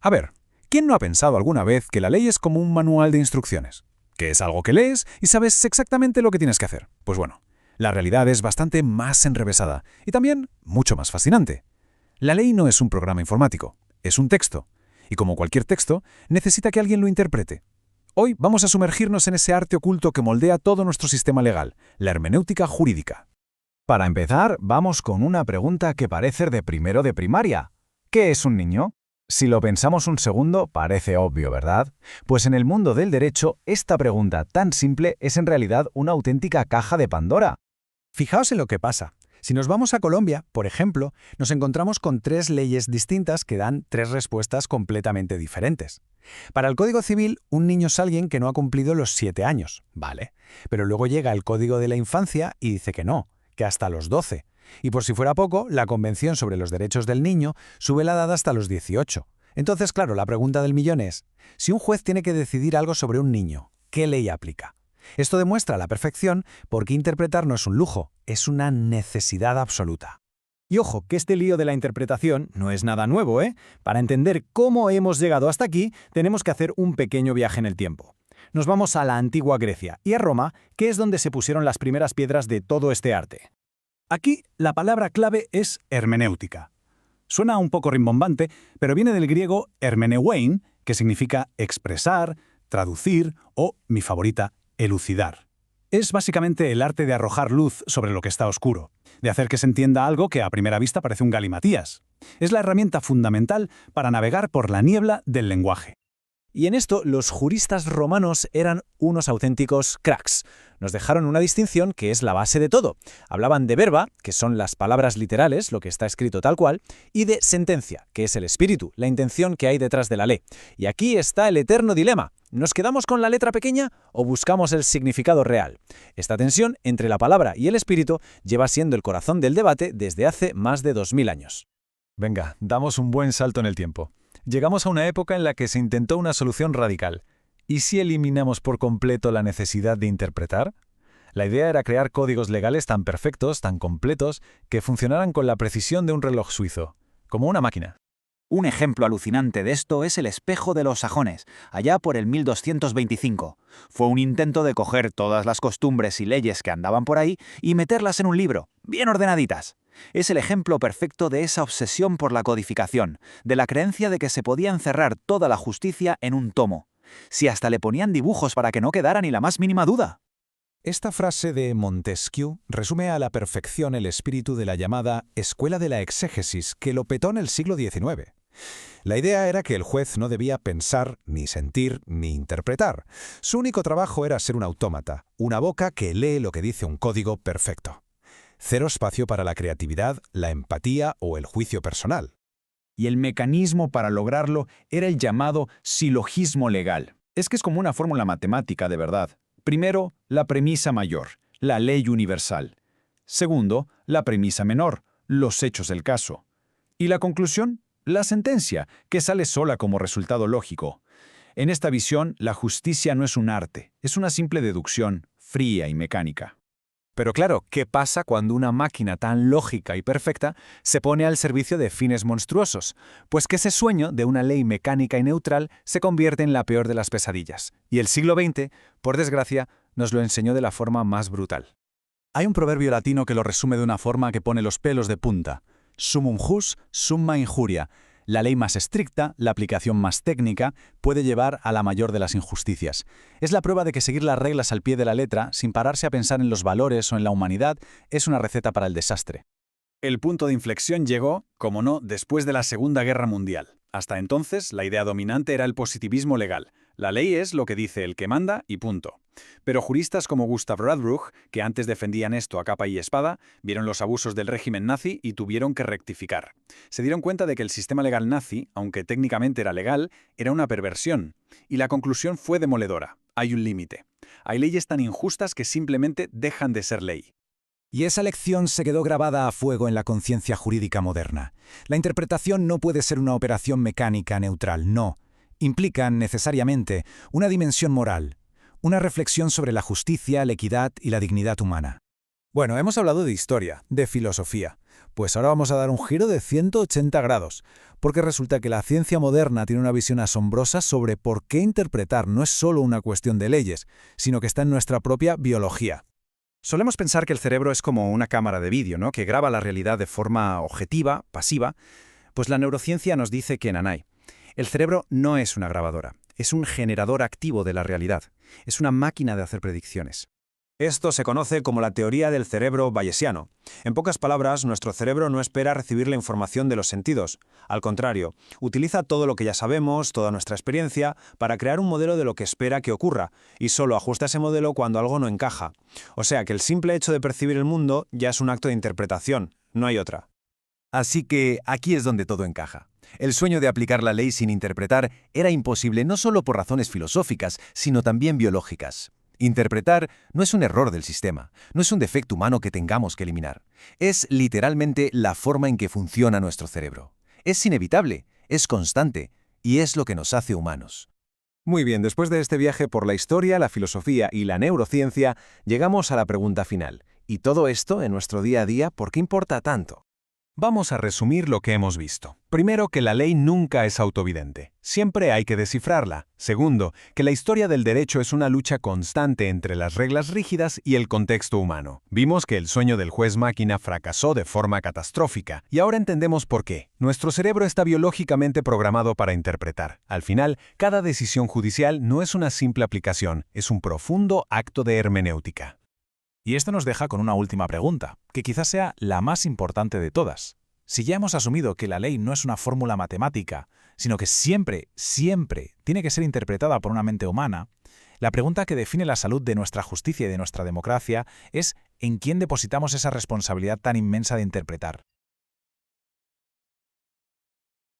A ver, ¿quién no ha pensado alguna vez que la ley es como un manual de instrucciones? Que es algo que lees y sabes exactamente lo que tienes que hacer. Pues bueno, la realidad es bastante más enrevesada y también mucho más fascinante. La ley no es un programa informático, es un texto. Y como cualquier texto, necesita que alguien lo interprete. Hoy vamos a sumergirnos en ese arte oculto que moldea todo nuestro sistema legal, la hermenéutica jurídica. Para empezar, vamos con una pregunta que parece de primero de primaria. ¿Qué es un niño? Si lo pensamos un segundo, parece obvio, ¿verdad? Pues en el mundo del derecho, esta pregunta tan simple es en realidad una auténtica caja de Pandora. Fijaos en lo que pasa. Si nos vamos a Colombia, por ejemplo, nos encontramos con 3 leyes distintas que dan 3 respuestas completamente diferentes. Para el Código Civil, un niño es alguien que no ha cumplido los 7 años, ¿vale? Pero luego llega el Código de la Infancia y dice que no, que hasta los 12. Y por si fuera poco, la Convención sobre los Derechos del Niño sube la edad hasta los 18. Entonces, claro, la pregunta del millón es, si un juez tiene que decidir algo sobre un niño, ¿qué ley aplica? Esto demuestra a la perfección por qué interpretar no es un lujo, es una necesidad absoluta. Y ojo, que este lío de la interpretación no es nada nuevo, ¿eh? Para entender cómo hemos llegado hasta aquí, tenemos que hacer un pequeño viaje en el tiempo. Nos vamos a la antigua Grecia y a Roma, que es donde se pusieron las primeras piedras de todo este arte. Aquí, la palabra clave es hermenéutica. Suena un poco rimbombante, pero viene del griego hermeneuein, que significa expresar, traducir o, mi favorita, elucidar. Es básicamente el arte de arrojar luz sobre lo que está oscuro, de hacer que se entienda algo que a primera vista parece un galimatías. Es la herramienta fundamental para navegar por la niebla del lenguaje. Y en esto los juristas romanos eran unos auténticos cracks. Nos dejaron una distinción que es la base de todo. Hablaban de verba, que son las palabras literales, lo que está escrito tal cual, y de sentencia, que es el espíritu, la intención que hay detrás de la ley. Y aquí está el eterno dilema. ¿Nos quedamos con la letra pequeña o buscamos el significado real? Esta tensión entre la palabra y el espíritu lleva siendo el corazón del debate desde hace más de 2000 años. Venga, damos un buen salto en el tiempo. Llegamos a una época en la que se intentó una solución radical. ¿Y si eliminamos por completo la necesidad de interpretar? La idea era crear códigos legales tan perfectos, tan completos, que funcionaran con la precisión de un reloj suizo, como una máquina. Un ejemplo alucinante de esto es el espejo de los sajones, allá por el 1225. Fue un intento de coger todas las costumbres y leyes que andaban por ahí y meterlas en un libro, bien ordenaditas. Es el ejemplo perfecto de esa obsesión por la codificación, de la creencia de que se podía encerrar toda la justicia en un tomo. Si hasta le ponían dibujos para que no quedara ni la más mínima duda. Esta frase de Montesquieu resume a la perfección el espíritu de la llamada Escuela de la Exégesis, que lo petó en el siglo XIX. La idea era que el juez no debía pensar, ni sentir, ni interpretar. Su único trabajo era ser un autómata, una boca que lee lo que dice un código perfecto. Cero espacio para la creatividad, la empatía o el juicio personal. Y el mecanismo para lograrlo era el llamado silogismo legal. Es que es como una fórmula matemática de verdad. Primero, la premisa mayor, la ley universal. Segundo, la premisa menor, los hechos del caso. Y la conclusión, la sentencia, que sale sola como resultado lógico. En esta visión, la justicia no es un arte, es una simple deducción, fría y mecánica. Pero claro, ¿qué pasa cuando una máquina tan lógica y perfecta se pone al servicio de fines monstruosos? Pues que ese sueño de una ley mecánica y neutral se convierte en la peor de las pesadillas. Y el siglo XX, por desgracia, nos lo enseñó de la forma más brutal. Hay un proverbio latino que lo resume de una forma que pone los pelos de punta. Summum jus, summa injuria. La ley más estricta, la aplicación más técnica, puede llevar a la mayor de las injusticias. Es la prueba de que seguir las reglas al pie de la letra, sin pararse a pensar en los valores o en la humanidad, es una receta para el desastre. El punto de inflexión llegó, como no, después de la Segunda Guerra Mundial. Hasta entonces, la idea dominante era el positivismo legal. La ley es lo que dice el que manda y punto. Pero juristas como Gustav Radbruch, que antes defendían esto a capa y espada, vieron los abusos del régimen nazi y tuvieron que rectificar. Se dieron cuenta de que el sistema legal nazi, aunque técnicamente era legal, era una perversión. Y la conclusión fue demoledora. Hay un límite. Hay leyes tan injustas que simplemente dejan de ser ley. Y esa lección se quedó grabada a fuego en la conciencia jurídica moderna. La interpretación no puede ser una operación mecánica neutral, no. Implican necesariamente una dimensión moral, una reflexión sobre la justicia, la equidad y la dignidad humana. Bueno, hemos hablado de historia, de filosofía. Pues ahora vamos a dar un giro de 180 grados, porque resulta que la ciencia moderna tiene una visión asombrosa sobre por qué interpretar no es solo una cuestión de leyes, sino que está en nuestra propia biología. Solemos pensar que el cerebro es como una cámara de vídeo, ¿no?, que graba la realidad de forma objetiva, pasiva. Pues la neurociencia nos dice que, nanay, el cerebro no es una grabadora, es un generador activo de la realidad, es una máquina de hacer predicciones. Esto se conoce como la teoría del cerebro bayesiano. En pocas palabras, nuestro cerebro no espera recibir la información de los sentidos. Al contrario, utiliza todo lo que ya sabemos, toda nuestra experiencia, para crear un modelo de lo que espera que ocurra, y solo ajusta ese modelo cuando algo no encaja. O sea que el simple hecho de percibir el mundo ya es un acto de interpretación, no hay otra. Así que aquí es donde todo encaja. El sueño de aplicar la ley sin interpretar era imposible no solo por razones filosóficas, sino también biológicas. Interpretar no es un error del sistema, no es un defecto humano que tengamos que eliminar. Es literalmente la forma en que funciona nuestro cerebro. Es inevitable, es constante, y es lo que nos hace humanos. Muy bien, después de este viaje por la historia, la filosofía y la neurociencia, llegamos a la pregunta final. ¿Y todo esto en nuestro día a día por qué importa tanto? Vamos a resumir lo que hemos visto. Primero, que la ley nunca es autovidente. Siempre hay que descifrarla. Segundo, que la historia del derecho es una lucha constante entre las reglas rígidas y el contexto humano. Vimos que el sueño del juez máquina fracasó de forma catastrófica, y ahora entendemos por qué. Nuestro cerebro está biológicamente programado para interpretar. Al final, cada decisión judicial no es una simple aplicación, es un profundo acto de hermenéutica. Y esto nos deja con una última pregunta, que quizás sea la más importante de todas. Si ya hemos asumido que la ley no es una fórmula matemática, sino que siempre tiene que ser interpretada por una mente humana, la pregunta que define la salud de nuestra justicia y de nuestra democracia es ¿en quién depositamos esa responsabilidad tan inmensa de interpretar?